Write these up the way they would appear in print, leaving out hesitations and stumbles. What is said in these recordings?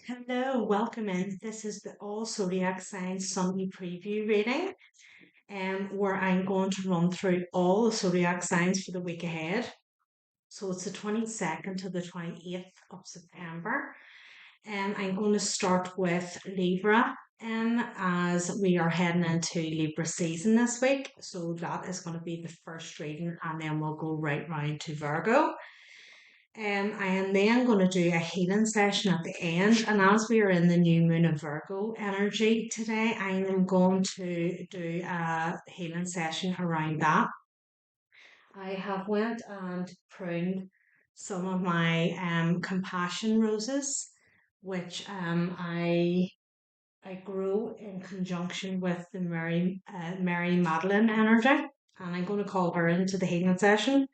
Hello, welcome in. This is the All Zodiac Signs Sunday preview reading, where I'm going to run through all the zodiac signs for the week ahead. So it's the 22nd to the 28th of September. And I'm going to start with Libra, as we are heading into Libra season this week. So that is going to be the first reading, and then we'll go right round to Virgo. I am then going to do a healing session at the end, and as we are in the new moon of Virgo energy today, I am going to do a healing session around that. I have went and pruned some of my compassion roses, which I grew in conjunction with the Mary Madeline energy, and I'm going to call her into the healing session.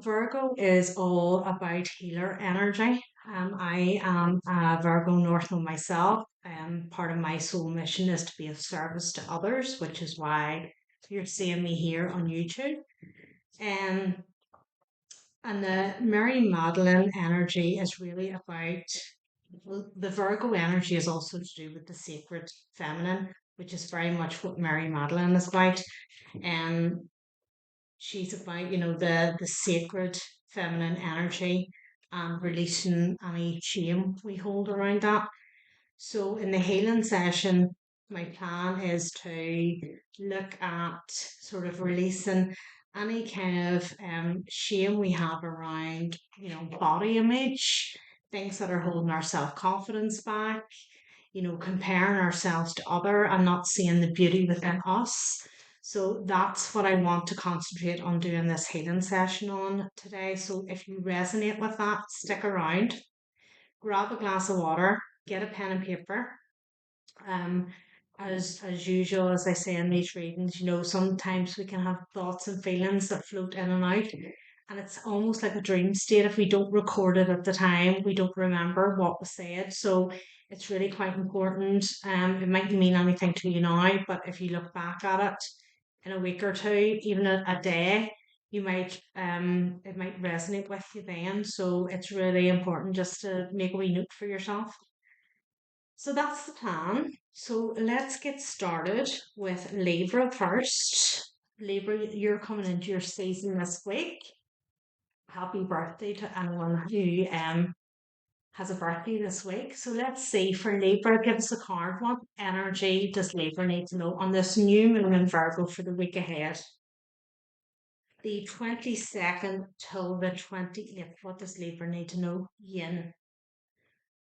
Virgo is all about healer energy. I am a Virgo North Node myself. Part of my soul mission is to be of service to others, which is why you're seeing me here on YouTube. Um, and the Mary Magdalene energy is really about, well, the Virgo energy is also to do with the sacred feminine, which is very much what Mary Magdalene is about. Um, she's about, the sacred feminine energy and releasing any shame we hold around that. So in the healing session, my plan is to look at sort of releasing any kind of shame we have around, body image, things that are holding our self-confidence back, comparing ourselves to other and not seeing the beauty within us. So that's what I want to concentrate on doing this healing session on today. So if you resonate with that, stick around, grab a glass of water, get a pen and paper. Um, as usual, as I say in these readings, sometimes we can have thoughts and feelings that float in and out. And it's almost like a dream state. If we don't record it at the time, we don't remember what was said. So it's really quite important. It might mean anything to you now, but if you look back at it in a week or two, even a day, it might resonate with you then. So it's really important just to make a wee note for yourself. So that's the plan. So let's get started with Libra first. Libra, you're coming into your season this week. Happy birthday to anyone who has a birthday this week. So let's see for Libra, give us a card. What energy does Libra need to know on this new moon in Virgo for the week ahead? The 22nd till the 28th. What does Libra need to know? Yin.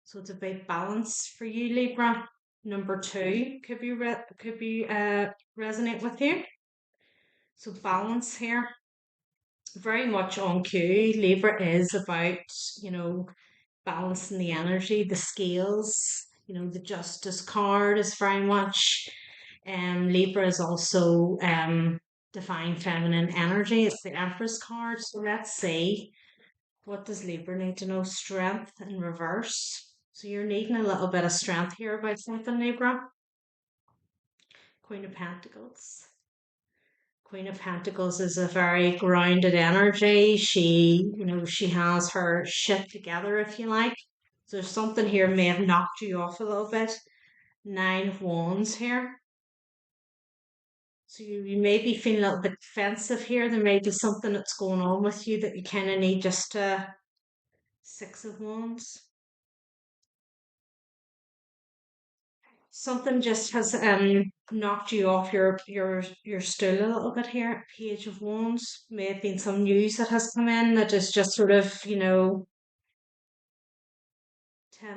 So it's about balance for you, Libra. Number two could be resonate with you. So balance here, very much on cue. Libra is about, you know, balancing the energy, the scales. The Justice card is very much. Libra is also divine feminine energy. It's the Empress card. So let's see. What does Libra need to know? Strength in reverse. So you're needing a little bit of strength here about something, Libra. Queen of Pentacles. Queen of Pentacles is a very grounded energy. She has her shit together, if you like. So something here may have knocked you off a little bit. Nine of Wands here. So you may be feeling a little bit defensive here. There may be something that's going on with you that you kind of need just to. Six of Wands. Something just has knocked you off your stool a little bit here. Page of Wands. May have been some news that has come in that is just sort of, Ten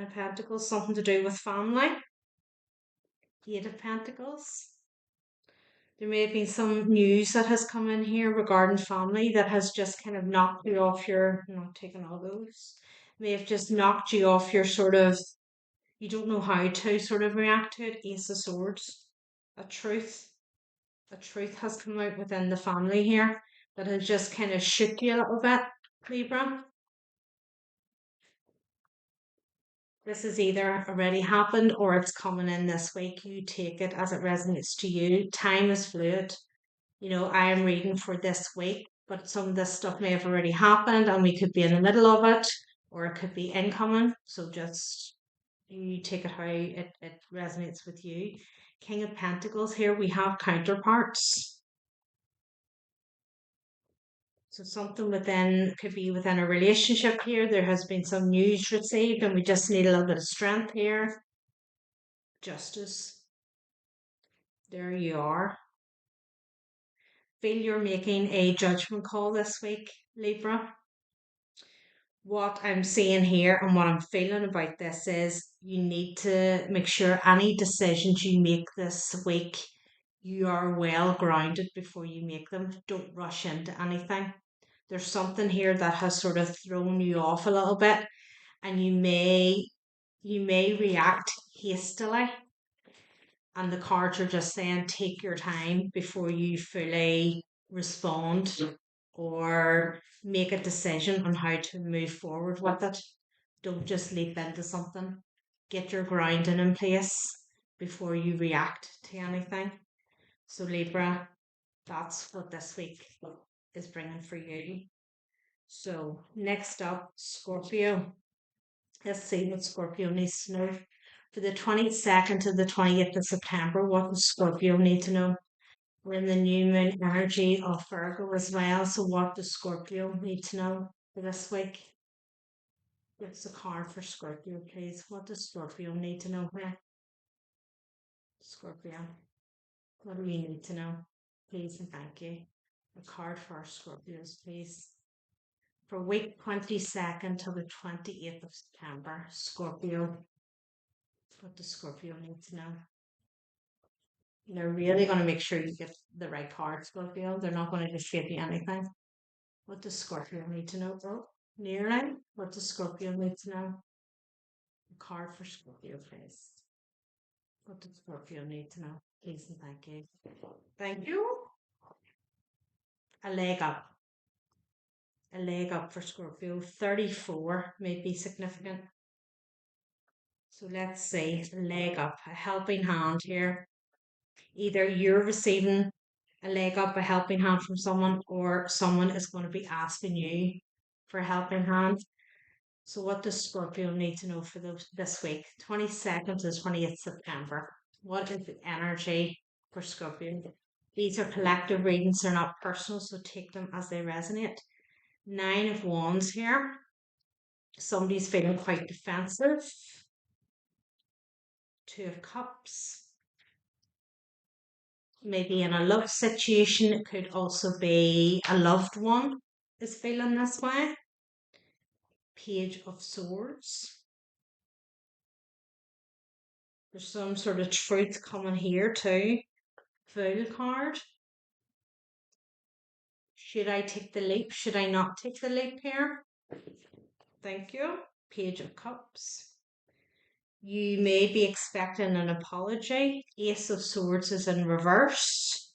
of Pentacles, something to do with family. Eight of Pentacles. There may have been some news that has come in here regarding family that has just kind of knocked you off your, I'm not taking all those, may have just knocked you off your sort of, you don't know how to sort of react to it. Ace of Swords. A truth. A truth has come out within the family here that has just kind of shook you a little bit, Libra. This has either already happened or it's coming in this week. You take it as it resonates to you. Time is fluid. I am reading for this week, but some of this stuff may have already happened and we could be in the middle of it. or it could be incoming. So just you take it how it resonates with you. King of Pentacles here, we have counterparts. So something within, could be within a relationship here. There has been some news received and we just need a little bit of strength here. Justice. There you are. Feel you're making a judgment call this week, Libra. What I'm seeing here and what I'm feeling about this is you need to make sure any decisions you make this week, you are well grounded before you make them. Don't rush into anything. There's something here that has sort of thrown you off a little bit, and you may react hastily, and the cards are just saying take your time before you fully respond or make a decision on how to move forward with it. Don't just leap into something. Get your grounding in place before you react to anything. So, Libra, that's what this week is bringing for you. So, next up, Scorpio. Let's see what Scorpio needs to know. For the 22nd to the 28th of September, what does Scorpio need to know? We're in the new moon energy of Virgo as well. So, what does Scorpio need to know for this week? What's the card for Scorpio, please? What does Scorpio need to know here? Scorpio, what do we need to know? Please and thank you. A card for Scorpios, please. For week 22nd till the 28th of September, Scorpio, what does Scorpio need to know? They're really going to make sure you get the right card, Scorpio. They're not going to just give you anything. What does Scorpio need to know? Oh, nearly. What does Scorpio need to know? A card for Scorpio, please. What does Scorpio need to know? Please and thank you. Thank you. A leg up. A leg up for Scorpio. 34 may be significant. So let's say a leg up, a helping hand here. Either you're receiving a leg up, a helping hand from someone, or someone is going to be asking you for a helping hand. So what does Scorpio need to know for this week? 22nd to 28th September. What is the energy for Scorpio? These are collective readings, they're not personal, so take them as they resonate. 9 of Wands here. Somebody's feeling quite defensive. 2 of Cups. Maybe in a love situation, it could also be a loved one is feeling this way. Page of Swords. There's some sort of truth coming here too. Fool card. Should I take the leap? Should I not take the leap here? Thank you. Page of Cups. You may be expecting an apology. Ace of Swords is in reverse.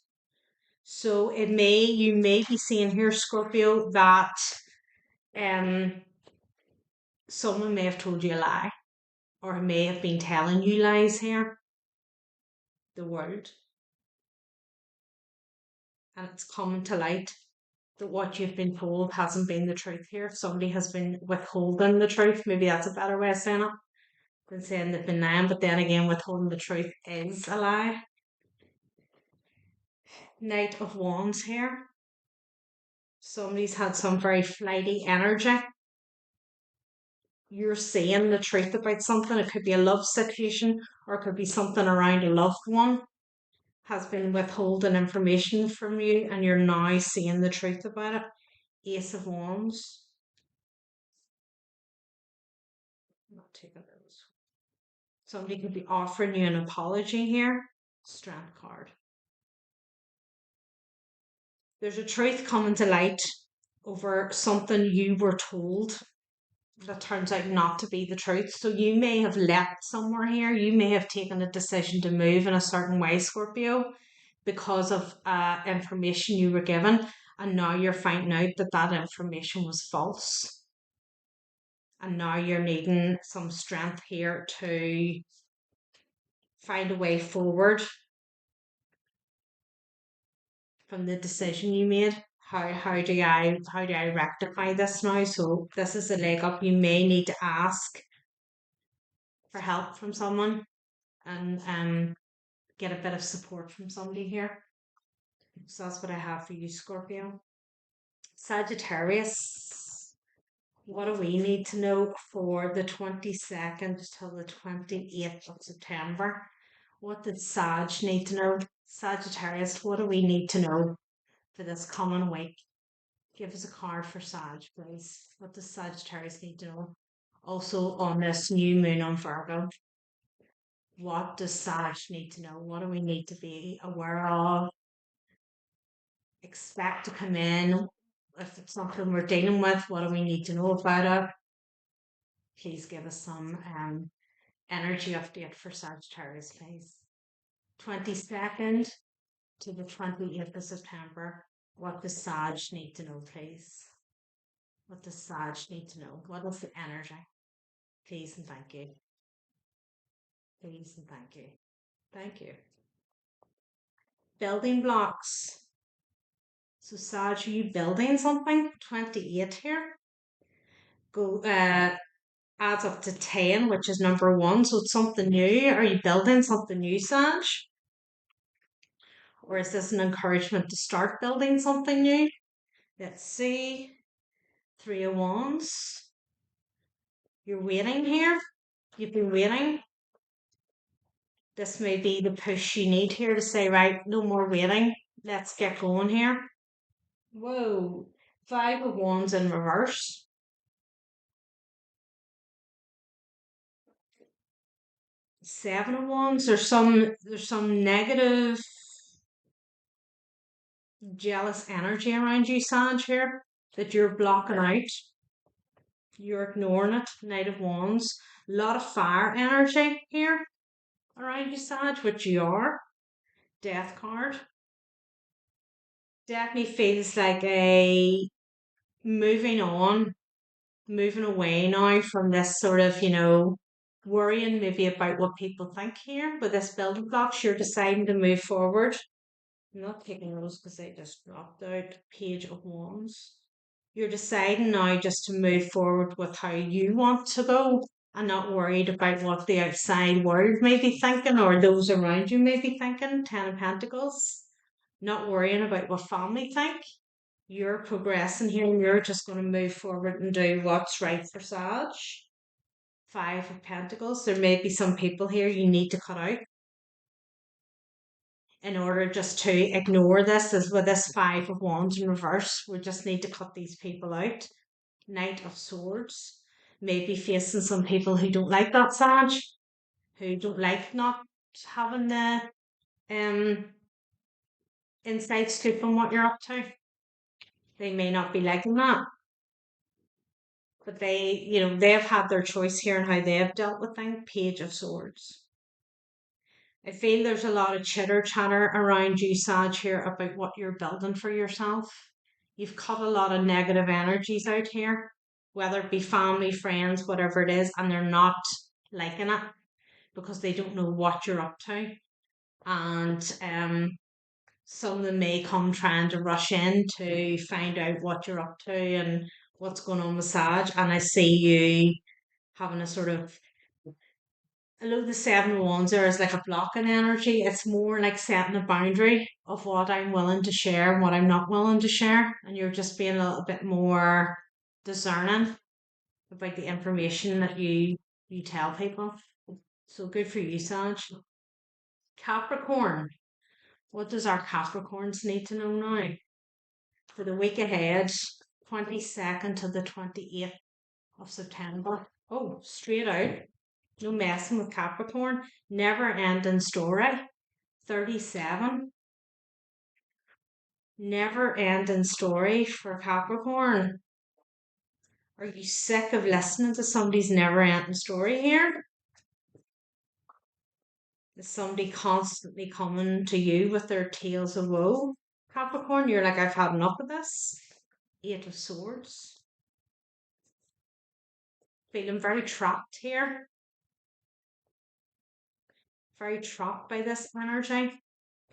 So you may be seeing here, Scorpio, that someone may have told you a lie or may have been telling you lies here. The world. And it's coming to light that what you've been told hasn't been the truth here. If somebody has been withholding the truth, maybe that's a better way of saying it than saying they've been lying, but then again, withholding the truth is a lie. Knight of Wands here. Somebody's had some very flighty energy. You're saying the truth about something. It could be a love situation or it could be something around a loved one has been withholding information from you and you're now seeing the truth about it. Ace of Wands. I'm not taking those. Somebody could be offering you an apology here. Strength card. There's a truth coming to light over something you were told that turns out not to be the truth. So you may have left somewhere here. You may have taken a decision to move in a certain way, Scorpio, because of information you were given. And now you're finding out that that information was false. And now you're needing some strength here to find a way forward from the decision you made. how do I rectify this now? So this is a leg up. You may need to ask for help from someone and get a bit of support from somebody here. So that's what I have for you, Scorpio. Sagittarius, what do we need to know for the 22nd till the 28th of September? What did Sag need to know? Sagittarius, what do we need to know for this coming week? Give us a card for Sag, please. What does Sagittarius need to know? Also on this new moon on Virgo, what does Sag need to know? What do we need to be aware of? Expect to come in. If it's something we're dealing with, what do we need to know about it? Please give us some energy update for Sagittarius, please. 22nd to the 28th of September. What does Sag need to know, please? What does Sag need to know? What is the energy? Please and thank you. Please and thank you. Thank you. Building blocks. So Sag, are you building something? 28 here. Go adds up to 10, which is number 1. So it's something new. Are you building something new, Sag? Or is this an encouragement to start building something new? Let's see. 3 of Wands. You're waiting here. You've been waiting. This may be the push you need here to say, right, no more waiting. Let's get going here. Whoa. 5 of Wands in reverse. 7 of Wands. There's some negative, jealous energy around you, Sag, here that you're blocking out. You're ignoring it. Knight of Wands. A lot of fire energy here around you, Sag, which you are. Death card. Definitely feels like a moving on, moving away now from this sort of, worrying maybe about what people think here. With this building blocks, you're deciding to move forward. I'm not taking those because they just dropped out. Page of Wands. You're deciding now just to move forward with how you want to go and not worried about what the outside world may be thinking or those around you may be thinking. 10 of Pentacles. Not worrying about what family think. You're progressing here and you're just going to move forward and do what's right for Sag. 5 of Pentacles. There may be some people here you need to cut out in order just to ignore this. As with this 5 of Wands in reverse, we just need to cut these people out. Knight of Swords. Maybe facing some people who don't like that, Sag, who don't like not having the inside scoop on what you're up to. They may not be liking that. But they've had their choice here and how they've dealt with things. Page of Swords. I feel there's a lot of chitter chatter around you, Sag, here about what you're building for yourself. You've cut a lot of negative energies out here, whether it be family, friends, whatever it is, and they're not liking it because they don't know what you're up to. And some of them may come trying to rush in to find out what you're up to and what's going on with Sag. And I see you having a sort of, although the 7 of Wands there is like a blocking energy, it's more like setting a boundary of what I'm willing to share and what I'm not willing to share. And you're just being a little bit more discerning about the information that you tell people. So good for you, Sag. Capricorn. What does our Capricorns need to know now? For the week ahead, 22nd to the 28th of September. Oh, straight out. No messing with Capricorn. Never ending story. 37. Never ending story for Capricorn. Are you sick of listening to somebody's never ending story here? Is somebody constantly coming to you with their tales of woe? Capricorn, you're like, I've had enough of this. 8 of Swords. Feeling very trapped here. Very trapped by this energy.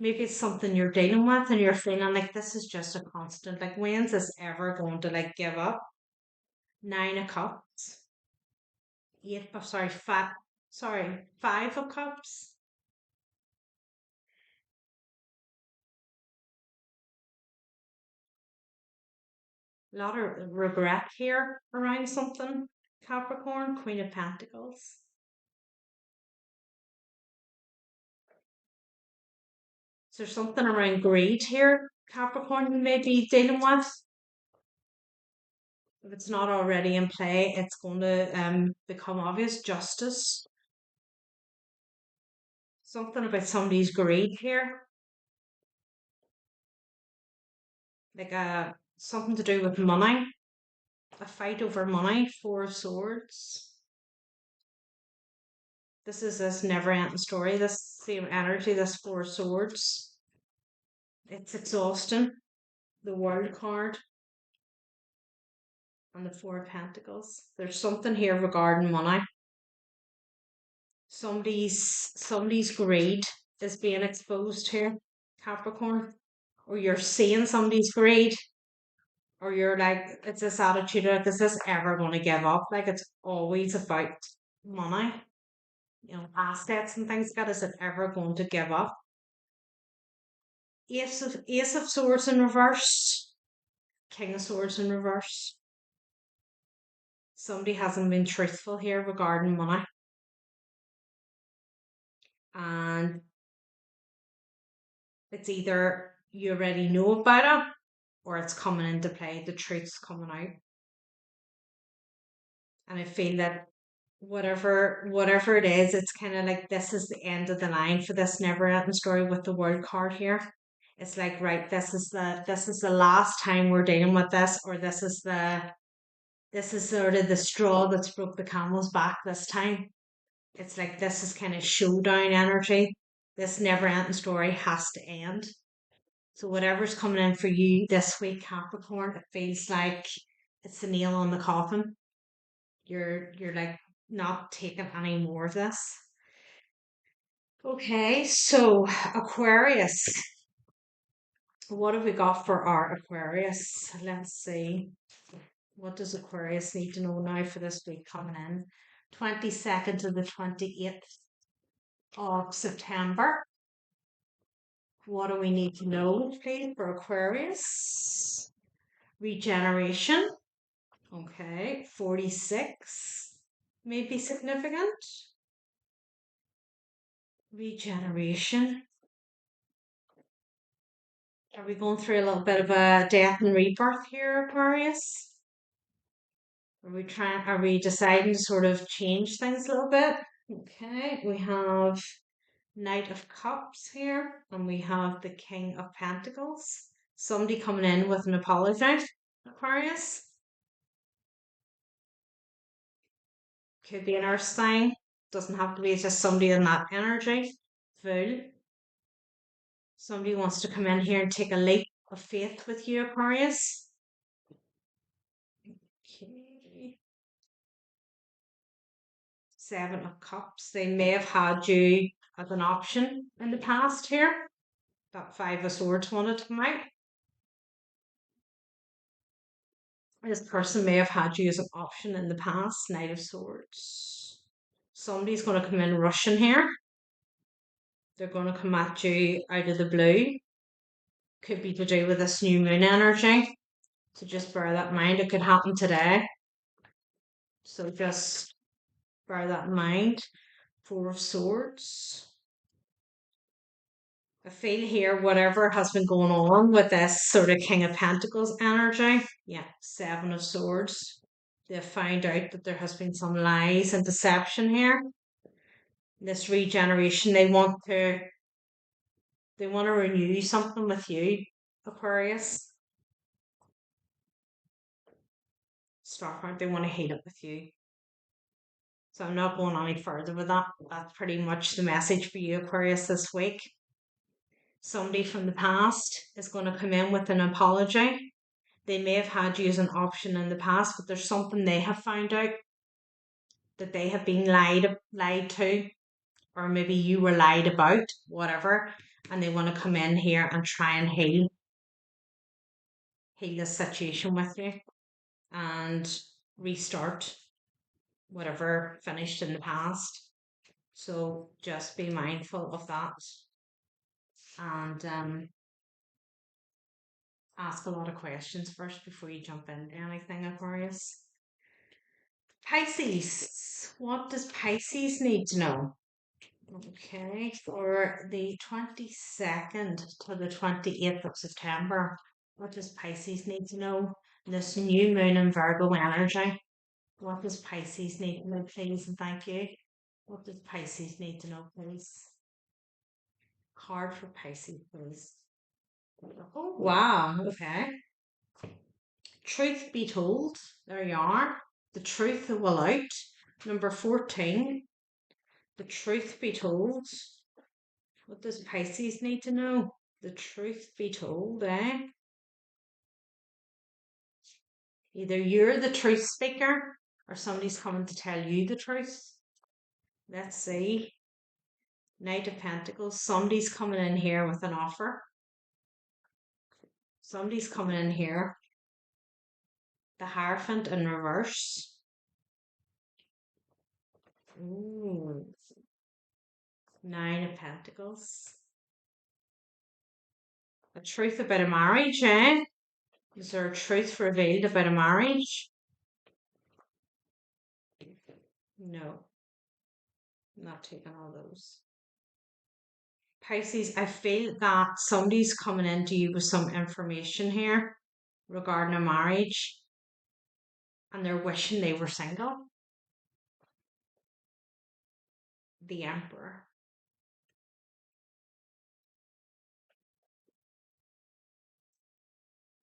Maybe it's something you're dealing with and you're feeling like this is just a constant. Like, when's this ever going to like give up? Nine of Cups. Eight, oh, sorry, Five of Cups. A lot of regret here around something. Capricorn, Queen of Pentacles. Is there something around greed here, Capricorn, you may be dealing with? If it's not already in play, it's going to become obvious. Justice. Something about somebody's greed here. Like something to do with money. A fight over money. Four of Swords. This is this never ending story. This same energy, this Four of Swords. It's exhausting. The World card and the Four of Pentacles. There's something here regarding money. Somebody's greed is being exposed here, Capricorn. Or you're seeing somebody's greed, or you're like, it's this attitude like, is this ever going to give up? Like, it's always about money, assets and things. God, is it ever going to give up? Ace of Swords in reverse, King of Swords in reverse. Somebody hasn't been truthful here regarding money. And it's either you already know about it or it's coming into play. The truth's coming out. And I feel that whatever it is, it's kind of like this is the end of the line for this never ending story with the World card here. It's like, right, this is the last time we're dealing with this, or this is sort of the straw that's broke the camel's back this time. It's like this is kind of showdown energy. This never ending story has to end. So whatever's coming in for you this week, Capricorn, it feels like it's the nail on the coffin. You're like not taking any more of this. Okay, so Aquarius. What have we got for our Aquarius? Let's see. What does Aquarius need to know now for this week coming in? 22nd to the 28th of September. What do we need to know, please, for Aquarius? Regeneration. Okay, 46 may be significant. Regeneration. Are we going through a little bit of a death and rebirth here, Aquarius? Are we deciding to sort of change things a little bit? Okay, we have Knight of Cups here, and we have the King of Pentacles. Somebody coming in with an apology, Aquarius. Could be an earth sign. Doesn't have to be, it's just somebody in that energy. Full. Somebody wants to come in here and take a leap of faith with you, Aquarius. Okay. Seven of Cups. They may have had you as an option in the past here. That Five of Swords wanted to come out. This person may have had you as an option in the past. Knight of Swords. Somebody's going to come in rushing here. They're going to come at you out of the blue. Could be to do with this new moon energy. So just bear that in mind. It could happen today. So just bear that in mind. Four of Swords. I feel here, whatever has been going on with this sort of King of Pentacles energy, yeah, Seven of Swords. They've found out that there has been some lies and deception here. This regeneration, they want to renew something with you, Aquarius. Starheart, they want to heal it with you. So I'm not going any further with that. That's pretty much the message for you, Aquarius, this week. Somebody from the past is going to come in with an apology. They may have had you as an option in the past, but there's something they have found out that they have been lied to, or maybe you were lied about, whatever. and they want to come in here and try and heal the situation with you and restart whatever finished in the past. So just be mindful of that, and ask a lot of questions first before you jump into anything, Aquarius. Pisces, what does Pisces need to know? Okay, for the 22nd to the 28th of September, what does Pisces need to know? This new moon in Virgo energy. What does Pisces need to know, please? And thank you. What does Pisces need to know, please? Card for Pisces, please. Oh, wow. Okay. Truth be told, there you are. The truth will out. Number 14. The truth be told. What does Pisces need to know? The truth be told, eh? Either you're the truth speaker or somebody's coming to tell you the truth. Let's see. Knight of Pentacles. Somebody's coming in here with an offer. Somebody's coming in here. The Hierophant in reverse. Ooh. Nine of Pentacles. A truth about a marriage, eh? Is there a truth revealed about a marriage? No. Not taking all those. Pisces, I feel that somebody's coming into you with some information here regarding a marriage, and they're wishing they were single. The Emperor.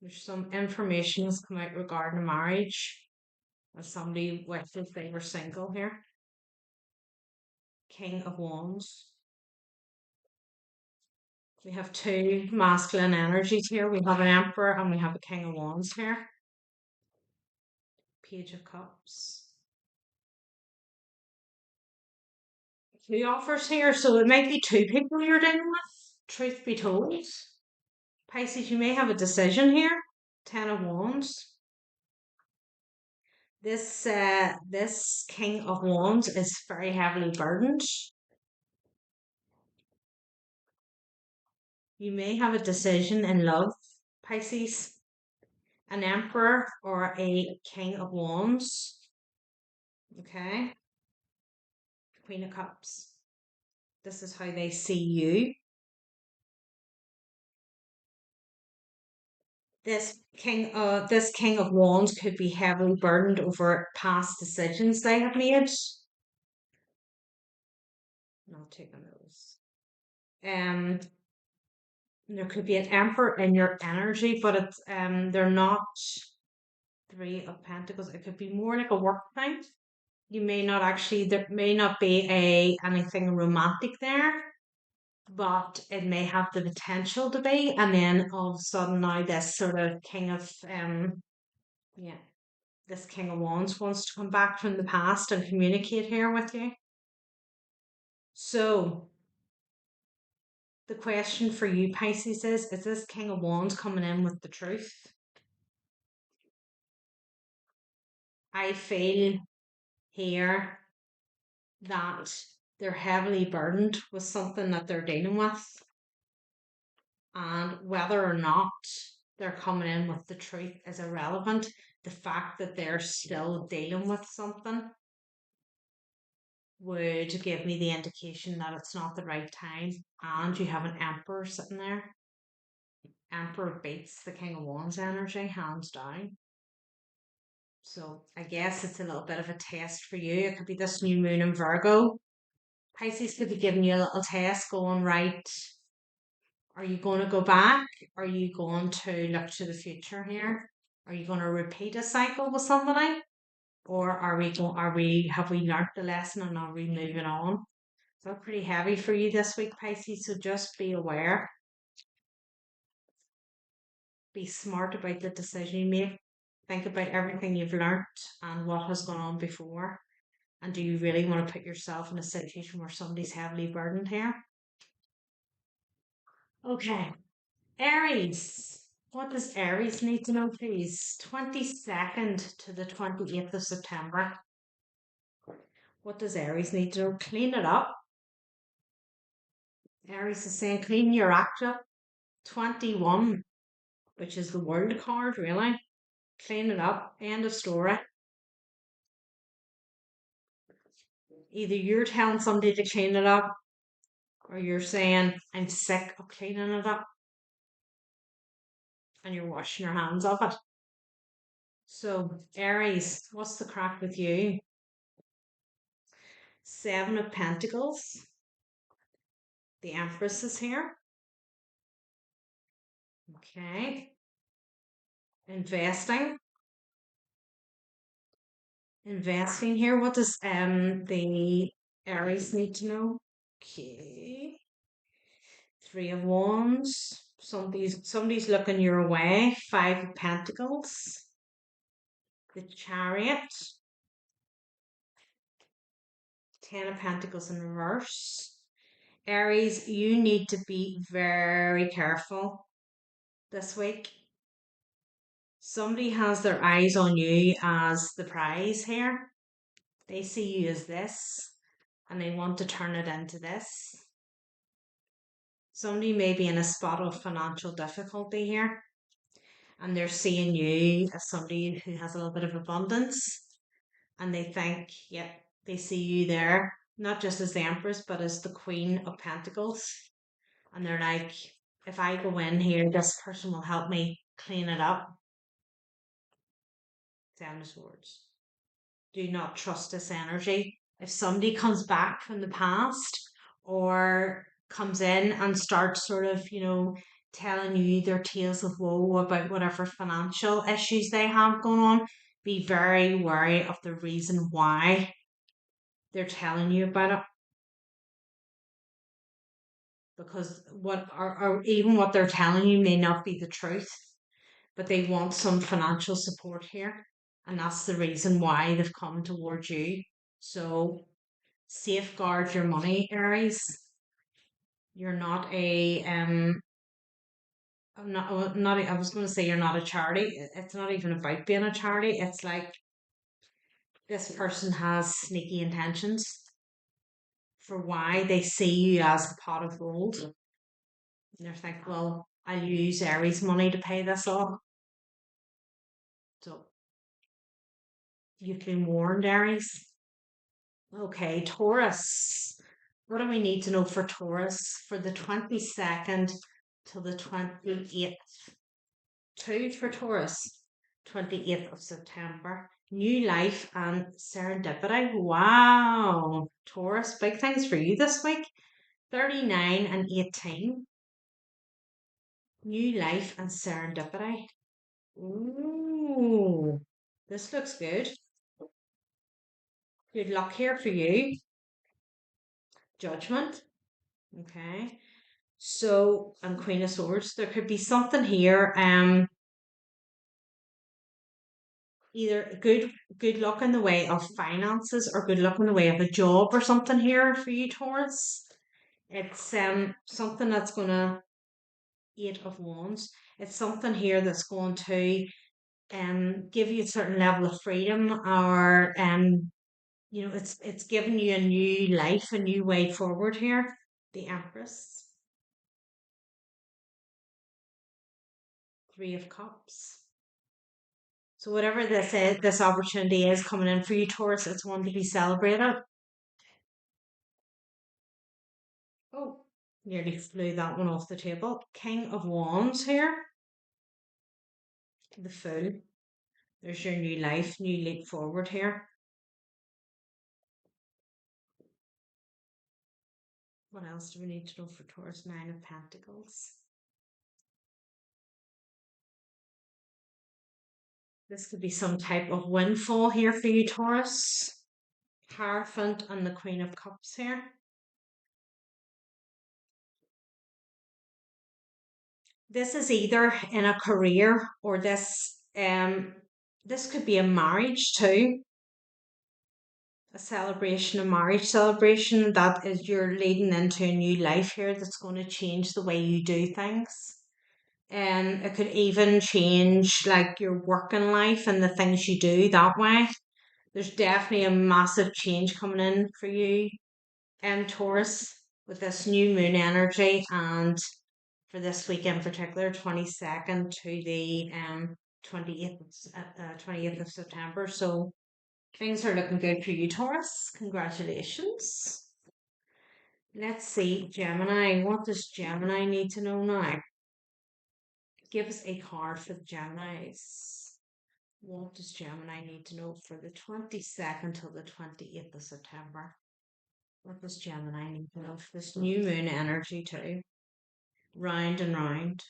There's some information that's come out regarding a marriage, and somebody wishes they were single here. King of Wands. We have two masculine energies here. We have an Emperor and we have a King of Wands here. Page of Cups. Two offers here, so it might be two people you're dealing with. Truth be told. Pisces, you may have a decision here. Ten of Wands. This King of Wands is very heavily burdened. You may have a decision in love, Pisces. An Emperor or a King of Wands. Okay. Queen of Cups. This is how they see you. This King of Wands could be heavily burdened over past decisions they have made. Not taking those. There could be an Emperor in your energy, but it's they're not Three of Pentacles. It could be more like a work thing. You may not actually, there may not be anything romantic there, but it may have the potential to be. And then all of a sudden now this sort of yeah, this King of Wands wants to come back from the past and communicate here with you. So the question for you, Pisces, is this King of Wands coming in with the truth? I feel here that they're heavily burdened with something that they're dealing with. And whether or not they're coming in with the truth is irrelevant. The fact that they're still dealing with something would give me the indication that it's not the right time. And you have an Emperor sitting there. Emperor beats the King of Wands energy, hands down. So I guess it's a little bit of a test for you. It could be this new moon in Virgo. Pisces could be giving you a little test going, right, are you going to go back? Are you going to look to the future here? Are you going to repeat a cycle with somebody? Or have we learnt the lesson and are we moving on? So pretty heavy for you this week, Pisces, so just be aware. Be smart about the decision you make. Think about everything you've learnt and what has gone on before. And do you really want to put yourself in a situation where somebody's heavily burdened here? Okay, Aries. What does Aries need to know, please? 22nd to the 28th of September. What does Aries need to know? Clean it up. Aries is saying clean your act up. 21, which is the world card, really. Clean it up. End of story. Either you're telling somebody to clean it up, or you're saying, I'm sick of cleaning it up, and you're washing your hands of it. So, Aries, what's the crack with you? Seven of Pentacles. The Empress is here. Okay. Investing. Investing here. What does the Aries need to know? Okay. Three of Wands. Somebody's looking your way. Five of Pentacles. The Chariot. Ten of Pentacles in reverse. Aries, you need to be very careful this week. Somebody has their eyes on you as the prize here. They see you as this and they want to turn it into this. Somebody may be in a spot of financial difficulty here and they're seeing you as somebody who has a little bit of abundance and they think, yep, they see you there, not just as the Empress, but as the Queen of Pentacles. And they're like, if I go in here, this person will help me clean it up. Ten of Swords. Do not trust this energy. If somebody comes back from the past or comes in and starts sort of, telling you their tales of woe about whatever financial issues they have going on, be very wary of the reason why they're telling you about it. Because or even what they're telling you may not be the truth, but they want some financial support here. And that's the reason why they've come towards you. So safeguard your money, Aries. You're not a I'm not I was going to say you're not a charity. It's not even about being a charity. It's like this person has sneaky intentions for why they see you as a pot of gold. And they're thinking, well, I'll use Aries money to pay this off. So you've been warned, Aries. Okay, Taurus. What do we need to know for Taurus for the 22nd till the 28th? Two for Taurus, 28th of September. New life and serendipity. Wow. Taurus, big things for you this week. 39 and 18. New life and serendipity. Ooh, this looks good. Good luck here for you. Judgment. Okay. So, and Queen of Swords, there could be something here. Either good luck in the way of finances or good luck in the way of a job or something here for you, Taurus. It's something that's gonna Eight of Wands. It's something here that's going to give you a certain level of freedom or it's giving you a new life, a new way forward here. The Empress. Three of Cups. So whatever this is, this opportunity is coming in for you, Taurus, it's one to be celebrated. Oh, nearly flew that one off the table. King of Wands here. The Fool. There's your new life, new leap forward here. What else do we need to know for Taurus? Nine of Pentacles. This could be some type of windfall here for you, Taurus. Hierophant and the Queen of Cups here. This is either in a career or this could be a marriage too. a celebration, a marriage celebration, that is you're leading into a new life here that's going to change the way you do things. And it could even change like your working life and the things you do that way. There's definitely a massive change coming in for you, Taurus, with this new moon energy, and for this week in particular, 22nd to the 28th of September. So things are looking good for you, Taurus. Congratulations. Let's see, Gemini. What does Gemini need to know now? Give us a card for the Geminis. What does Gemini need to know for the 22nd till the 28th of September? What does Gemini need to know for this new moon energy too? Round and round.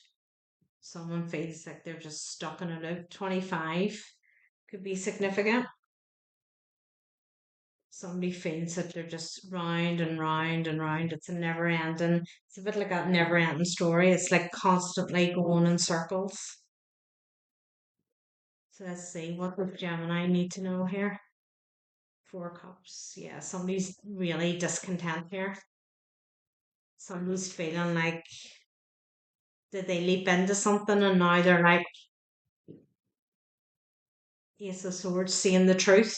Someone feels like they're just stuck in a loop. 25 could be significant. Somebody feels that they're just round and round and round. It's a never ending, it's a bit like a never ending story. It's like constantly going in circles. So let's see, what does Gemini need to know here? Four Cups. Yeah, somebody's really discontent here. Somebody's feeling like, did they leap into something and now they're like Ace of Swords, seeing the truth.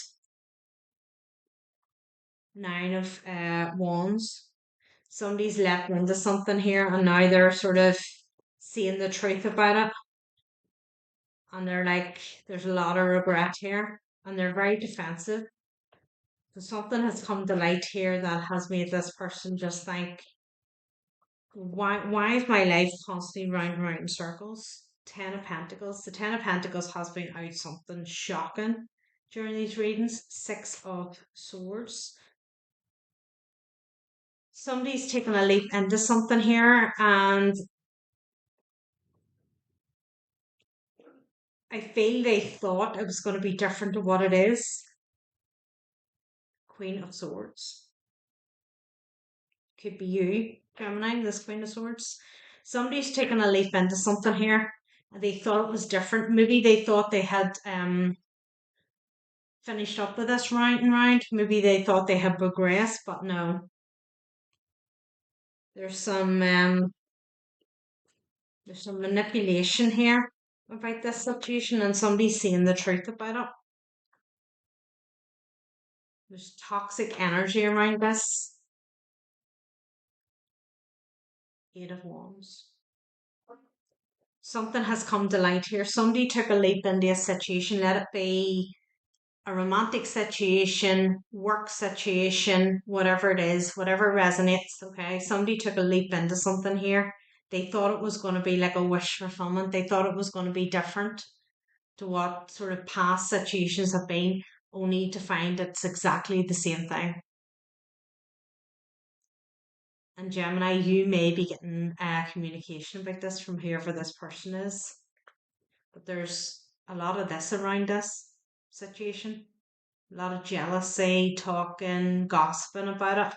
Nine of Wands. Somebody's leapt into something here and now they're sort of seeing the truth about it. And they're like, there's a lot of regret here. And they're very defensive. So something has come to light here that has made this person just think, why is my life constantly round and round in circles? Ten of Pentacles. The Ten of Pentacles has been out something shocking during these readings. Six of Swords. Somebody's taken a leap into something here, and I feel they thought it was going to be different to what it is. Queen of Swords. Could be you, Gemini, this Queen of Swords. Somebody's taken a leap into something here, and they thought it was different. Maybe they thought they had finished up with this round and round. Maybe they thought they had progressed, but no. There's some manipulation here about this situation, and somebody's seeing the truth about it. There's toxic energy around this. Eight of Wands. Something has come to light here. Somebody took a leap into a situation. Let it be a romantic situation, work situation, whatever it is, whatever resonates. Okay. Somebody took a leap into something here. They thought it was going to be like a wish fulfillment. They thought it was going to be different to what sort of past situations have been, only to find it's exactly the same thing. And Gemini, you may be getting communication about this from whoever this person is. But there's a lot of this around this situation. A lot of jealousy, talking, gossiping about it.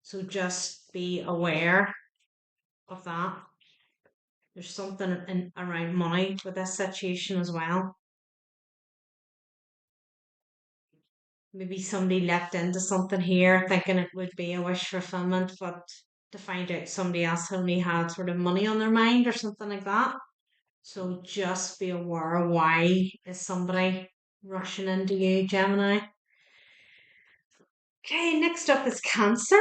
So just be aware of that. There's something around money with this situation as well. Maybe somebody leapt into something here thinking it would be a wish fulfillment, but to find out somebody else only had sort of money on their mind or something like that. So just be aware of why is somebody rushing into you, Gemini. Okay, next up is Cancer.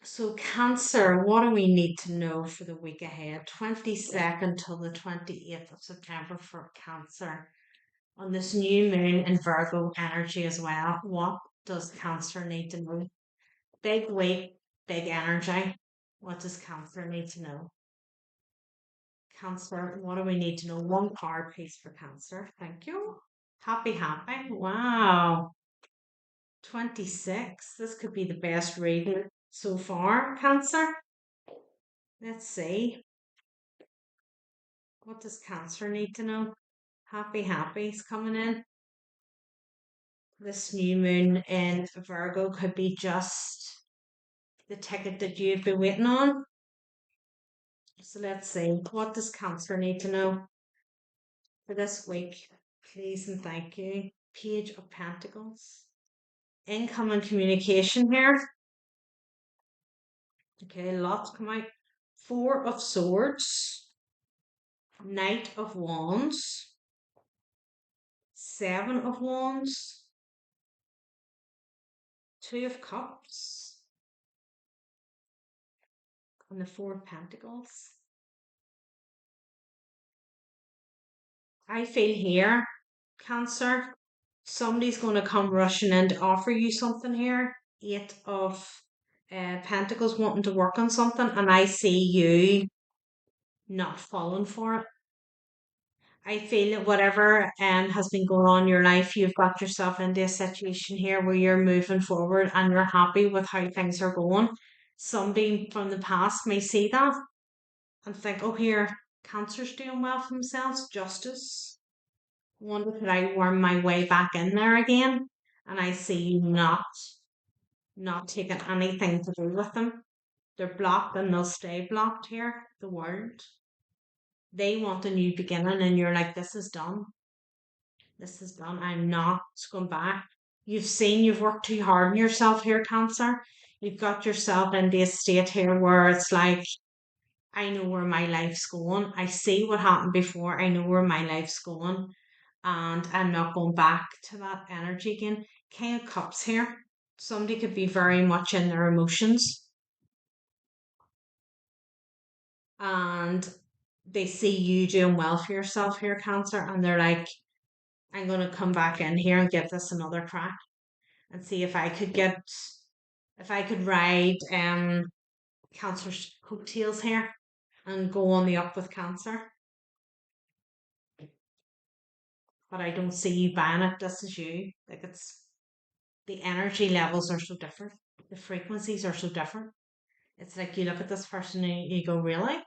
So Cancer, what do we need to know for the week ahead? 22nd till the 28th of September for Cancer. On this new moon in Virgo energy as well. What does Cancer need to know? Big week, big energy. What does Cancer need to know? Cancer, what do we need to know? One card, please, for Cancer. Thank you. Happy, happy. Wow. 26. This could be the best reading so far, Cancer. Let's see. What does Cancer need to know? Happy, happy is coming in. This new moon in Virgo could be just the ticket that you've been waiting on. So let's see. What does Cancer need to know for this week? Please and thank you. Page of Pentacles. incoming communication here. Okay, lots come out. Four of Swords, Knight of Wands, Seven of Wands, Two of Cups, and the Four of Pentacles. I feel here, Cancer, somebody's going to come rushing in to offer you something here. Eight of Pentacles wanting to work on something, and I see you not falling for it. I feel that whatever has been going on in your life, you've got yourself into a situation here where you're moving forward and you're happy with how things are going. Somebody from the past may see that and think, oh, here, Cancer's doing well for themselves, Justice. Wonder could I worm my way back in there again? And I see you not taking anything to do with them. They're blocked and they'll stay blocked here. The World. They want a new beginning, and you're like, this is done. This is done. I'm not going back. You've worked too hard on yourself here, Cancer. You've got yourself in this state here where it's like, I know where my life's going. I see what happened before. I know where my life's going. And I'm not going back to that energy again. King of Cups here. Somebody could be very much in their emotions. And they see you doing well for yourself here, Cancer. And they're like, I'm going to come back in here and give this another crack and see if I could ride Cancer's coattails here and go on the up with Cancer. But I don't see you buying it. This is you. Like, it's the energy levels are so different. The frequencies are so different. It's like you look at this person and you go, really?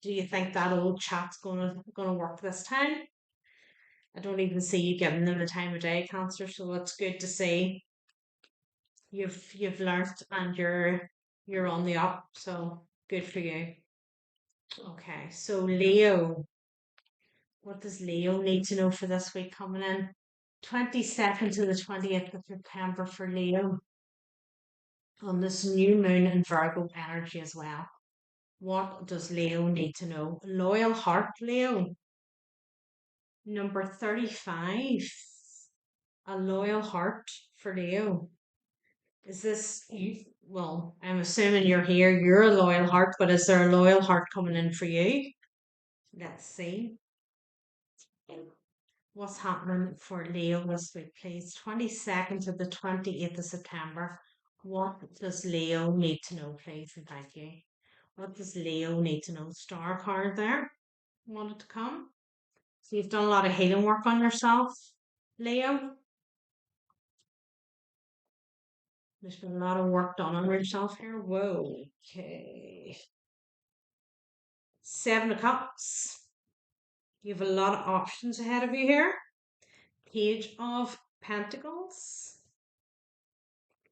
Do you think that old chat's gonna work this time? I don't even see you giving them the time of day, Cancer. So it's good to see you've learnt and you're on the up. So good for you. Okay, so Leo, what does Leo need to know for this week coming in? 22nd to the 20th of September for Leo on this new moon in Virgo energy as well. What does Leo need to know? Loyal heart, Leo. Number 35. A loyal heart for Leo. Is this you? Well, I'm assuming you're here. You're a loyal heart, but is there a loyal heart coming in for you? Let's see. What's happening for Leo this week, please? 22nd to the 28th of September. What does Leo need to know, please? And thank you. What does Leo need to know? Star card there. Wanted to come. So you've done a lot of healing work on yourself, Leo. There's been a lot of work done on yourself here. Whoa. Okay. Seven of Cups. You have a lot of options ahead of you here. Page of Pentacles.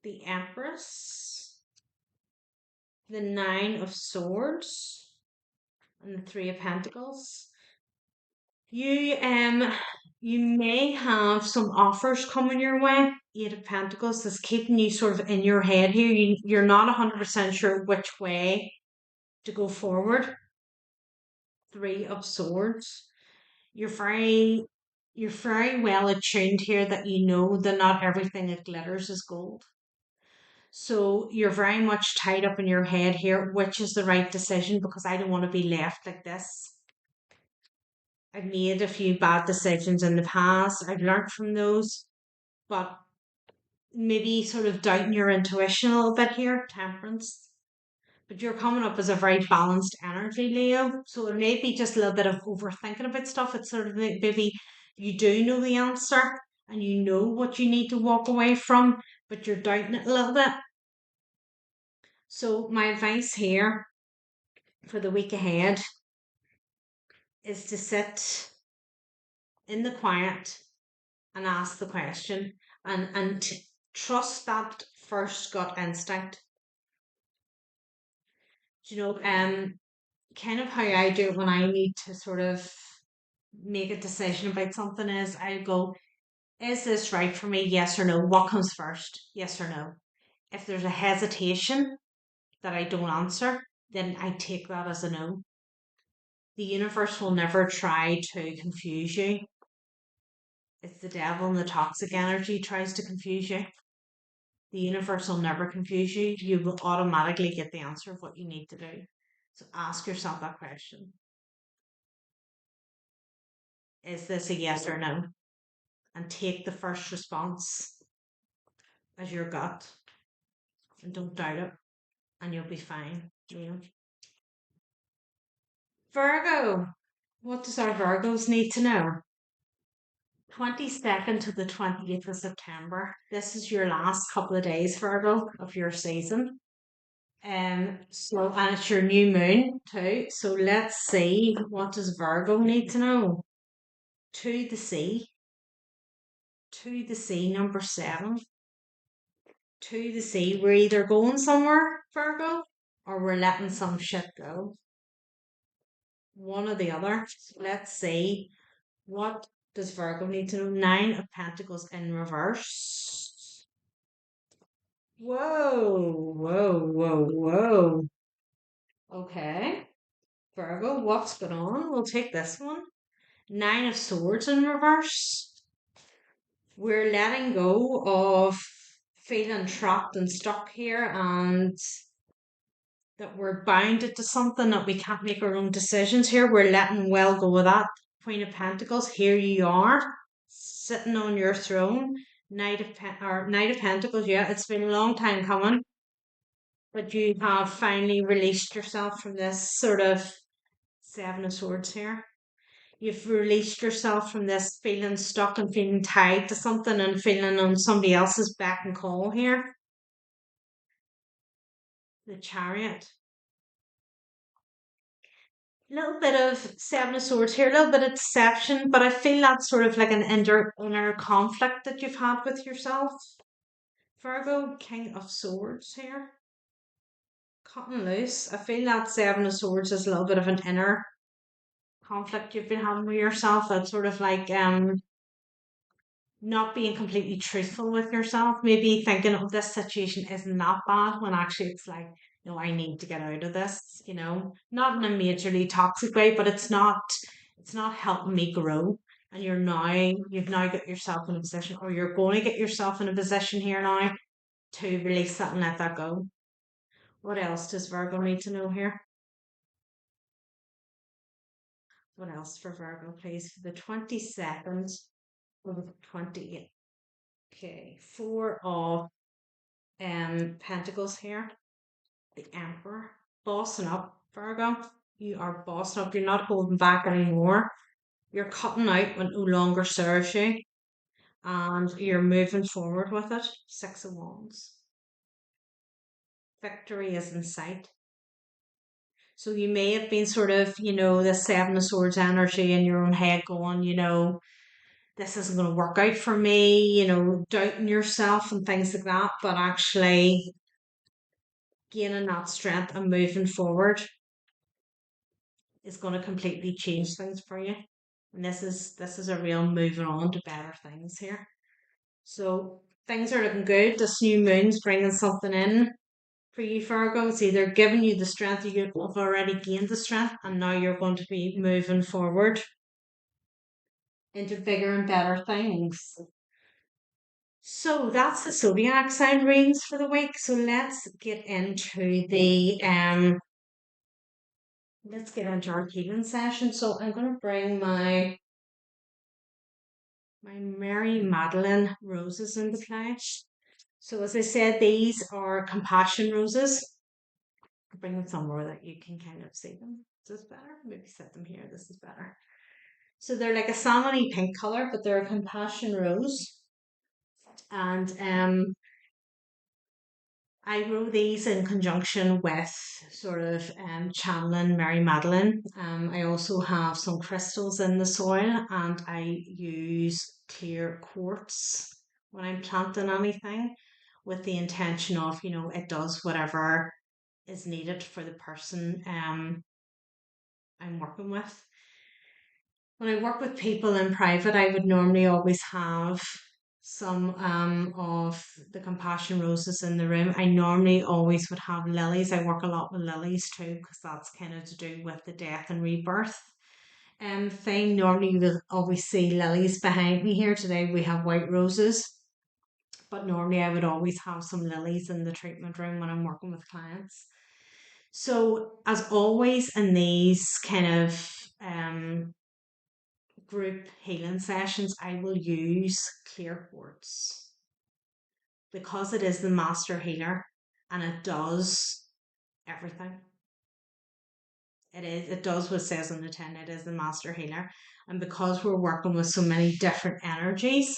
The Empress. The Nine of Swords. And the Three of Pentacles. You may have some offers coming your way. Eight of Pentacles that's keeping you sort of in your head here. You're not 100% sure which way to go forward. Three of Swords. You're very well attuned here that you know that not everything that glitters is gold. So you're very much tied up in your head here, which is the right decision, because I don't want to be left like this. I've made a few bad decisions in the past. I've learned from those, but maybe sort of doubting your intuition a little bit here, Temperance. But you're coming up as a very balanced energy, Leo. So it may be just a little bit of overthinking about stuff. It's sort of like maybe you do know the answer and you know what you need to walk away from, but you're doubting it a little bit. So my advice here for the week ahead is to sit in the quiet and ask the question and trust that first gut instinct. You know, kind of how I do it when I need to sort of make a decision about something is I go, is this right for me? Yes or no? What comes first? Yes or no? If there's a hesitation that I don't answer, then I take that as a no. The universe will never try to confuse you. It's the devil and the toxic energy tries to confuse you. The universe will never confuse you. You will automatically get the answer of what you need to do. So ask yourself that question. Is this a yes or no? And take the first response as your gut and don't doubt it and you'll be fine. You know? Virgo. What does our Virgos need to know? 22nd to the 28th of September. This is your last couple of days, Virgo, of your season. And it's your new moon too. So let's see, what does Virgo need to know? To the sea, to the sea, number 7. To the sea. We're either going somewhere, Virgo, or we're letting some shit go. One or the other. So let's see. What does Virgo need to know? 9 of Pentacles in reverse. Whoa, whoa, whoa, whoa. Okay. Virgo, what's going on? We'll take this one. 9 of Swords in reverse. We're letting go of feeling trapped and stuck here and that we're bounded to something, that we can't make our own decisions here. We're letting well go of that. Queen of Pentacles, here you are, sitting on your throne. Knight of Pentacles, yeah, it's been a long time coming, but you have finally released yourself from this sort of 7 of Swords here. You've released yourself from this feeling stuck and feeling tied to something and feeling on somebody else's beck and call here. The Chariot. A little bit of 7 of Swords here, a little bit of deception, but I feel that's sort of like an inner conflict that you've had with yourself. Virgo, King of Swords here. Cutting loose. I feel that 7 of Swords is a little bit of an inner conflict you've been having with yourself. That's sort of like not being completely truthful with yourself, maybe thinking, oh, this situation isn't that bad, when actually it's like, no, I need to get out of this, not in a majorly toxic way, but it's not helping me grow. And you've now got yourself in a position, or you're going to get yourself in a position here now to release that and let that go. What else does Virgo need to know here? What else for Virgo, please? For the 22nd or the 28th. Okay, 4 of Pentacles here. The Emperor. Bossing up, Virgo. You are bossing up. You're not holding back anymore. You're cutting out what no longer serves you. And you're moving forward with it. 6 of Wands. Victory is in sight. So you may have been sort of, the 7 of Swords energy in your own head going, this isn't going to work out for me, doubting yourself and things like that. But actually, gaining that strength and moving forward is going to completely change things for you. And this is a real moving on to better things here. So things are looking good. This new moon's bringing something in for you, Virgo. It's either giving you the strength, you've already gained the strength, and now you're going to be moving forward into bigger and better things. So that's the zodiac sign readings for the week. So let's get into our healing session. So I'm going to bring my Mary Magdalene roses into play. So as I said, these are compassion roses. I'll bring them somewhere that you can kind of see them. Is this better? Maybe set them here. This is better. So they're like a salmony pink color, but they're a compassion rose. And I grow these in conjunction with sort of channeling Mary Magdalene. I also have some crystals in the soil, and I use clear quartz when I'm planting anything, with the intention of, it does whatever is needed for the person I'm working with. When I work with people in private, I would normally always have some of the compassion roses in the room. I normally always would have lilies. I work a lot with lilies too, because that's kind of to do with the death and rebirth thing. Normally you will always see lilies behind me here. Today we have white roses, but normally I would always have some lilies in the treatment room when I'm working with clients. So as always in these kind of group healing sessions, I will use clear quartz because it is the master healer and it does everything. It does what it says on the tin. It is the master healer. And because we're working with so many different energies,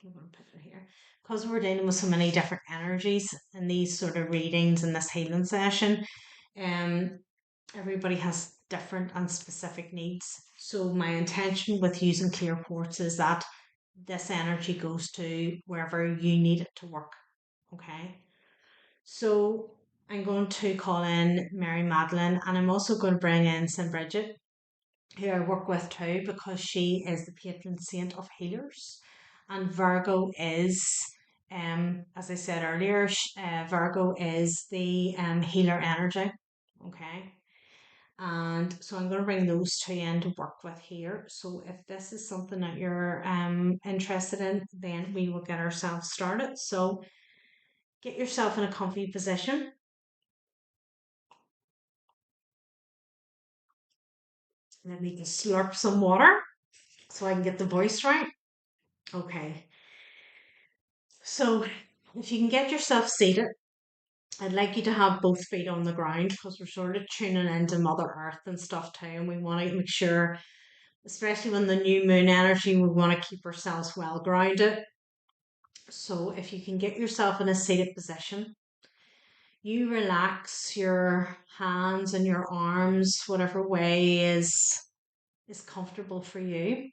I'm going to put it here. Because we're dealing with so many different energies in these sort of readings in this healing session, um, everybody has different and specific needs. So my intention with using clear quartz is that this energy goes to wherever you need it to work. Okay. So I'm going to call in Mary Madeline and I'm also going to bring in St. Bridget, who I work with too, because she is the patron saint of healers. And Virgo is, as I said earlier, Virgo is the healer energy. Okay. And so I'm going to bring those two in to work with here. So if this is something that you're interested in, then we will get ourselves started. So get yourself in a comfy position. Let me just slurp some water so I can get the voice right. Okay. So if you can get yourself seated, I'd like you to have both feet on the ground because we're sort of tuning into Mother Earth and stuff too. And we want to make sure, especially when the new moon energy, we want to keep ourselves well grounded. So if you can get yourself in a seated position, you relax your hands and your arms, whatever way is comfortable for you.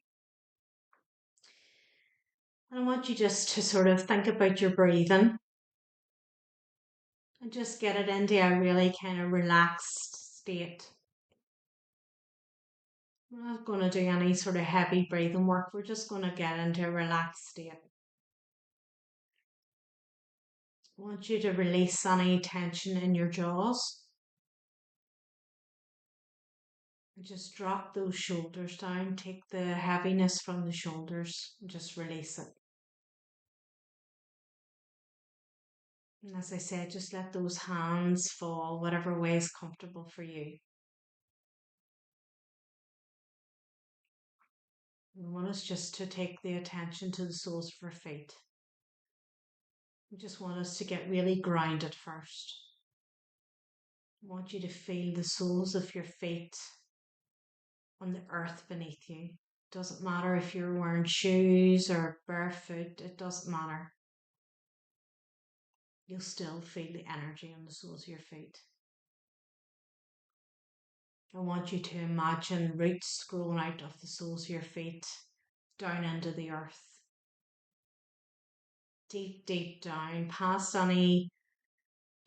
And I want you just to sort of think about your breathing and just get it into a really kind of relaxed state. We're not going to do any sort of heavy breathing work. We're just going to get into a relaxed state. I want you to release any tension in your jaws. And just drop those shoulders down. Take the heaviness from the shoulders and just release it. And as I said, just let those hands fall whatever way is comfortable for you. We want us just to take the attention to the soles of our feet. We just want us to get really grounded first. I want you to feel the soles of your feet on the earth beneath you. Doesn't matter if you're wearing shoes or barefoot, it doesn't matter. You'll still feel the energy on the soles of your feet. I want you to imagine roots growing out of the soles of your feet down into the earth. Deep, deep down, past any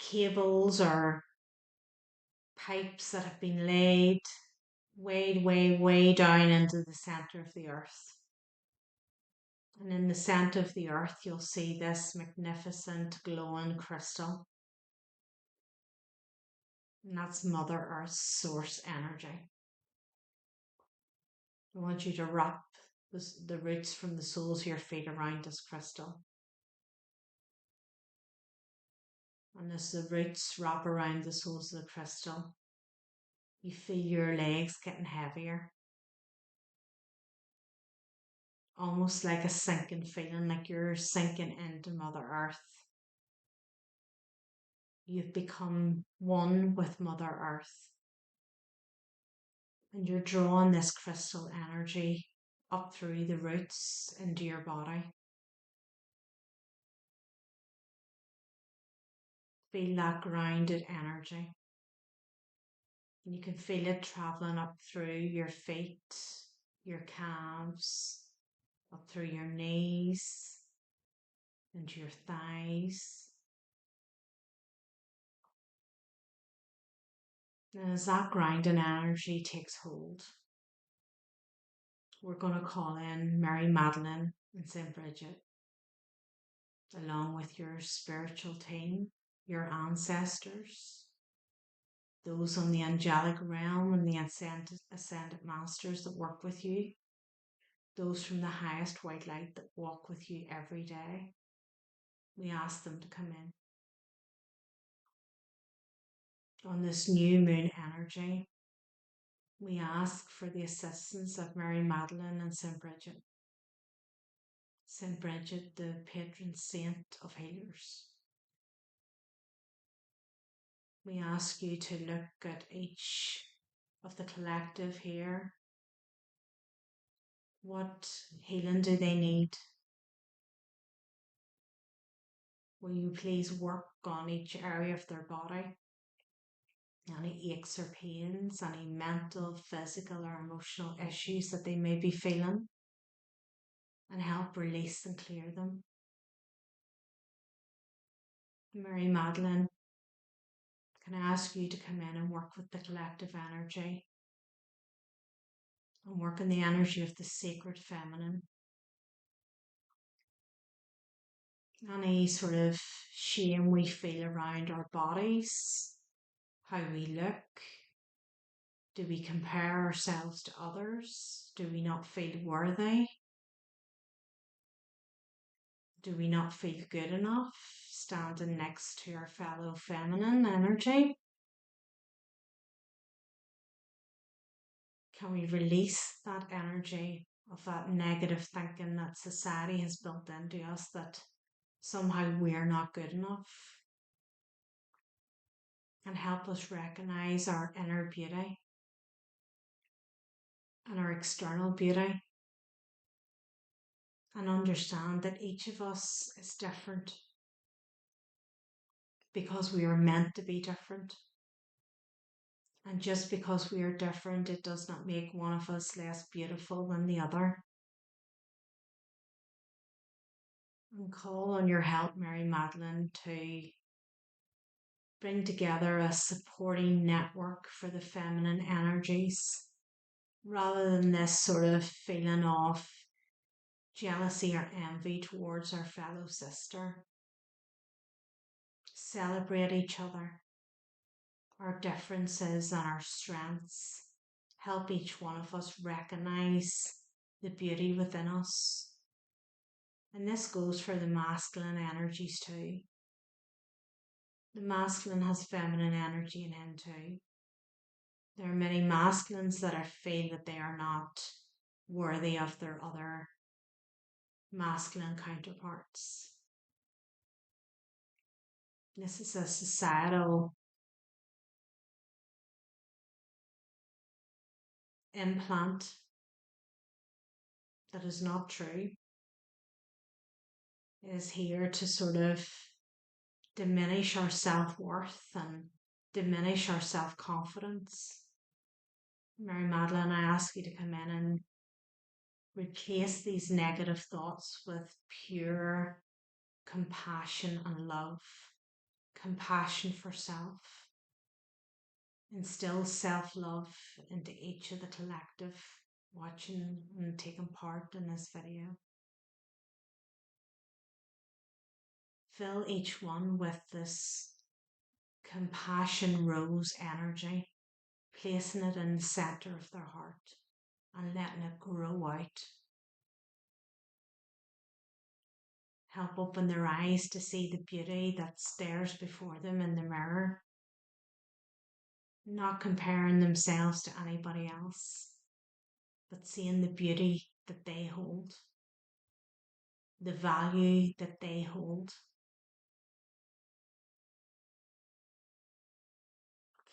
cables or pipes that have been laid, way, way, way down into the center of the earth. And in the center of the earth, you'll see this magnificent glowing crystal. And that's Mother Earth's source energy. I want you to wrap the roots from the soles of your feet around this crystal. And as the roots wrap around the soles of the crystal, you feel your legs getting heavier. Almost like a sinking feeling, like you're sinking into Mother Earth. You've become one with Mother Earth. And you're drawing this crystal energy up through the roots into your body. Feel that grounded energy. And you can feel it traveling up through your feet, your calves, up through your knees, into your thighs. And as that grounding energy takes hold, We're going to call in Mary Magdalene and St. Bridget, along with your spiritual team, your ancestors, those on the angelic realm and the ascended masters that work with you, those from the highest white light that walk with you every day. We ask them to come in. On this new moon energy, we ask for the assistance of Mary Magdalene and St. Bridget. St. Bridget, the patron saint of healers. We ask you to look at each of the collective here. What healing do they need? Will you please work on each area of their body? Any aches or pains, any mental, physical or emotional issues that they may be feeling, and help release and clear them. Mary Magdalene, can I ask you to come in and work with the collective energy and work in the energy of the sacred feminine? Any sort of shame we feel around our bodies, how we look. Do we compare ourselves to others? Do we not feel worthy? Do we not feel good enough standing next to our fellow feminine energy? Can we release that energy of that negative thinking that society has built into us, that somehow we're not good enough, and help us recognize our inner beauty and our external beauty, and understand that each of us is different because we are meant to be different. And just because we are different, it does not make one of us less beautiful than the other. And call on your help, Mary Magdalene, to bring together a supporting network for the feminine energies, rather than this sort of feeling of jealousy or envy towards our fellow sister. Celebrate each other, our differences and our strengths. Help each one of us recognize the beauty within us. And this goes for the masculine energies too. The masculine has feminine energy in him too. There are many masculines that feel that they are not worthy of their other masculine counterparts. This is a societal implant that is not true. It is here to sort of diminish our self-worth and diminish our self-confidence. Mary Magdalene, I ask you to come in and replace these negative thoughts with pure compassion and love. Compassion for self. Instill self-love into each of the collective watching and taking part in this video. Fill each one with this compassion rose energy, placing it in the center of their heart and letting it grow out. Help open their eyes to see the beauty that stares before them in the mirror, not comparing themselves to anybody else, but seeing the beauty that they hold, the value that they hold.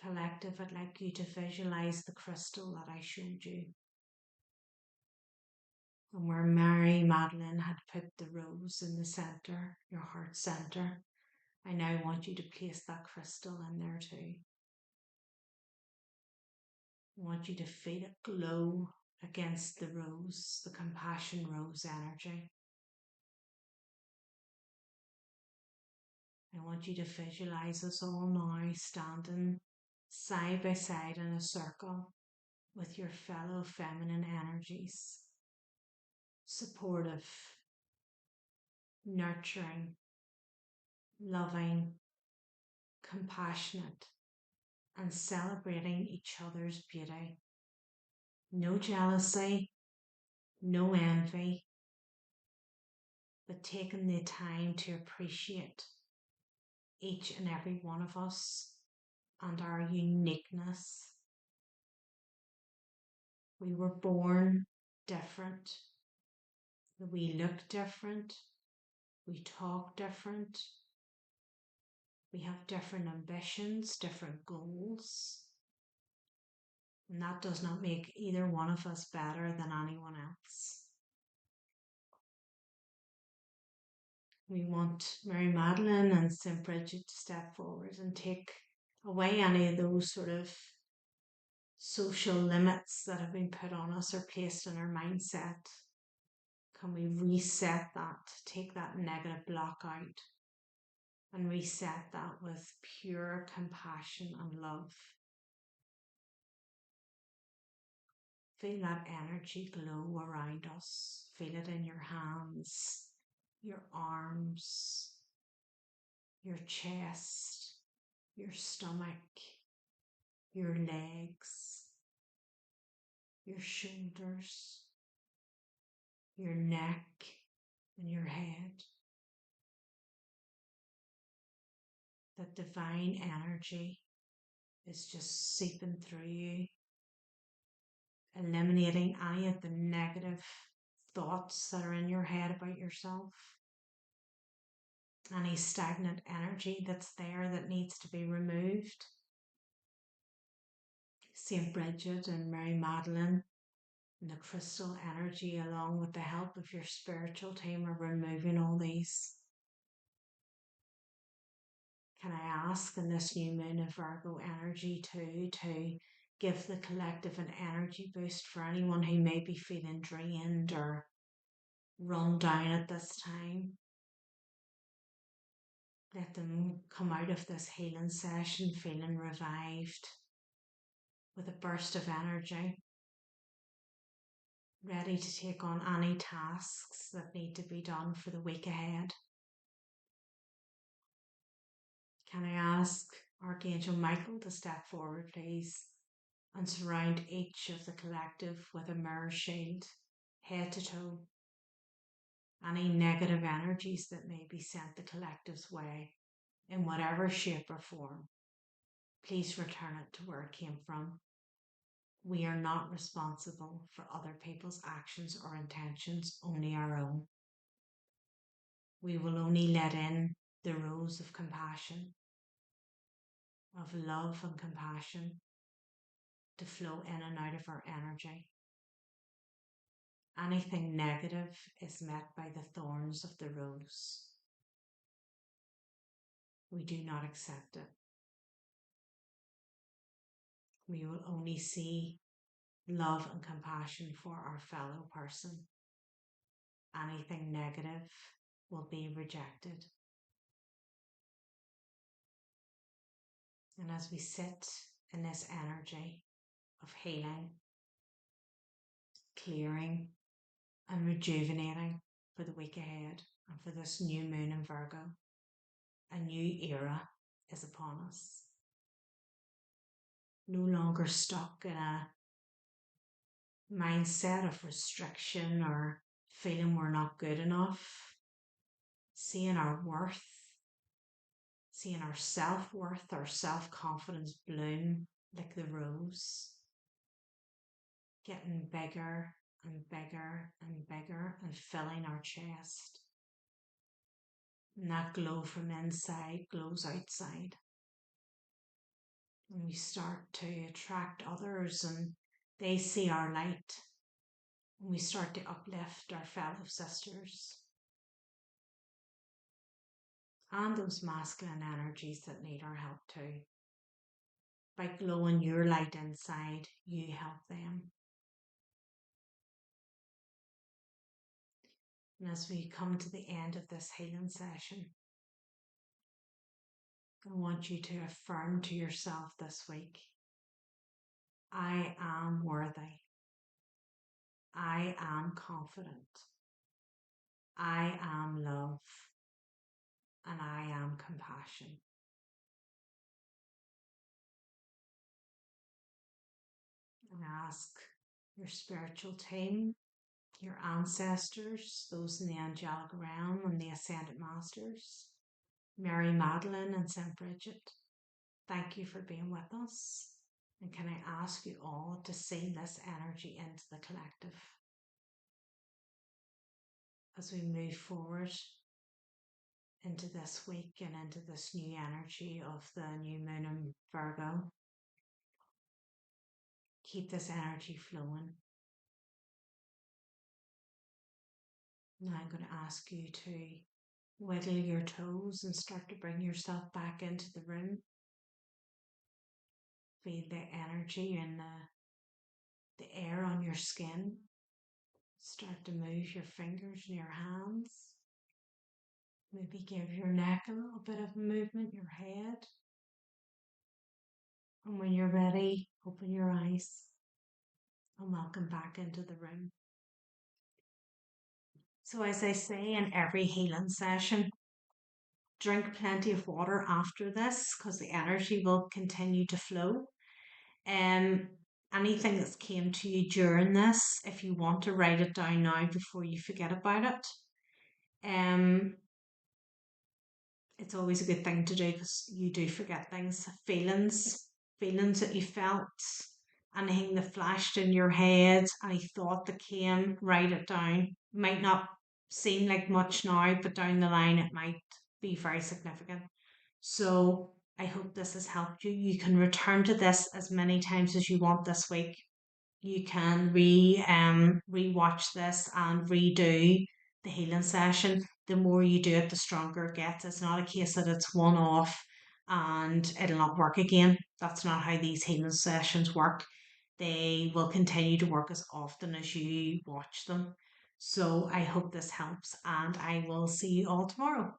Collective, I'd like you to visualize the crystal that I showed you, and where Mary Magdalene had put the rose in the center, your heart center. I now want you to place that crystal in there too. I want you to feel it glow against the rose, the compassion rose energy. I want you to visualize us all now standing side by side in a circle with your fellow feminine energies. supportive, nurturing, loving, compassionate, and celebrating each other's beauty. No jealousy, no envy, but taking the time to appreciate each and every one of us and our uniqueness. We were born different. We look different. We talk different. We have different ambitions, different goals. And that does not make either one of us better than anyone else. We want Mary Magdalene and St. Bridget to step forward and take away any of those sort of social limits that have been put on us or placed in our mindset. Can we reset that, take that negative block out and reset that with pure compassion and love? Feel that energy glow around us. Feel it in your hands, your arms, your chest, your stomach, your legs, your shoulders, your neck, and your head. That divine energy is just seeping through you, eliminating any of the negative thoughts that are in your head about yourself, any stagnant energy that's there that needs to be removed. St. Bridget and Mary Magdalene and the crystal energy, along with the help of your spiritual team, are removing all these. Can I ask in this new moon of Virgo energy too to give the collective an energy boost for anyone who may be feeling drained or run down at this time? Let them come out of this healing session feeling revived, with a burst of energy, ready to take on any tasks that need to be done for the week ahead. Can I ask Archangel Michael to step forward, please, and surround each of the collective with a mirror shield, head to toe? Any negative energies that may be sent the collective's way, in whatever shape or form, please return it to where it came from. We are not responsible for other people's actions or intentions, only our own. We will only let in the rose of compassion, of love and compassion, to flow in and out of our energy. Anything negative is met by the thorns of the rose. We do not accept it. We will only see love and compassion for our fellow person. Anything negative will be rejected. And as we sit in this energy of healing, clearing, and rejuvenating for the week ahead and for this new moon in Virgo, a new era is upon us. No longer stuck in a mindset of restriction or feeling we're not good enough, seeing our worth, seeing our self-worth, our self-confidence bloom like the rose, getting bigger and bigger and bigger and filling our chest. And that glow from inside glows outside. And we start to attract others and they see our light. And we start to uplift our fellow sisters and those masculine energies that need our help too. By glowing your light inside, you help them. And as we come to the end of this healing session, I want you to affirm to yourself this week, I am worthy. I am confident. I am love and I am compassion. And ask your spiritual team, your ancestors, those in the angelic realm and the ascended masters, Mary Magdalene and St. Bridget. Thank you for being with us. And can I ask you all to sing this energy into the collective as we move forward into this week and into this new energy of the new moon in Virgo. Keep this energy flowing. Now I'm going to ask you to wiggle your toes and start to bring yourself back into the room. Feel the energy and the air on your skin. Start to move your fingers and your hands. Maybe give your neck a little bit of movement, your head. And when you're ready, open your eyes and welcome back into the room. So as I say in every healing session, drink plenty of water after this because the energy will continue to flow. Anything that's came to you during this, if you want to write it down now before you forget about it. It's always a good thing to do because you do forget things. Feelings that you felt, anything that flashed in your head, any thought that came, write it down. Might not seem like much now, but down the line it might be very significant. So I hope this has helped you. You can return to this as many times as you want this week. You can rewatch this and redo the healing session. The more you do it, the stronger it gets. It's not a case that it's one off and it'll not work again. That's not how these healing sessions work. They will continue to work as often as you watch them. So I hope this helps and I will see you all tomorrow.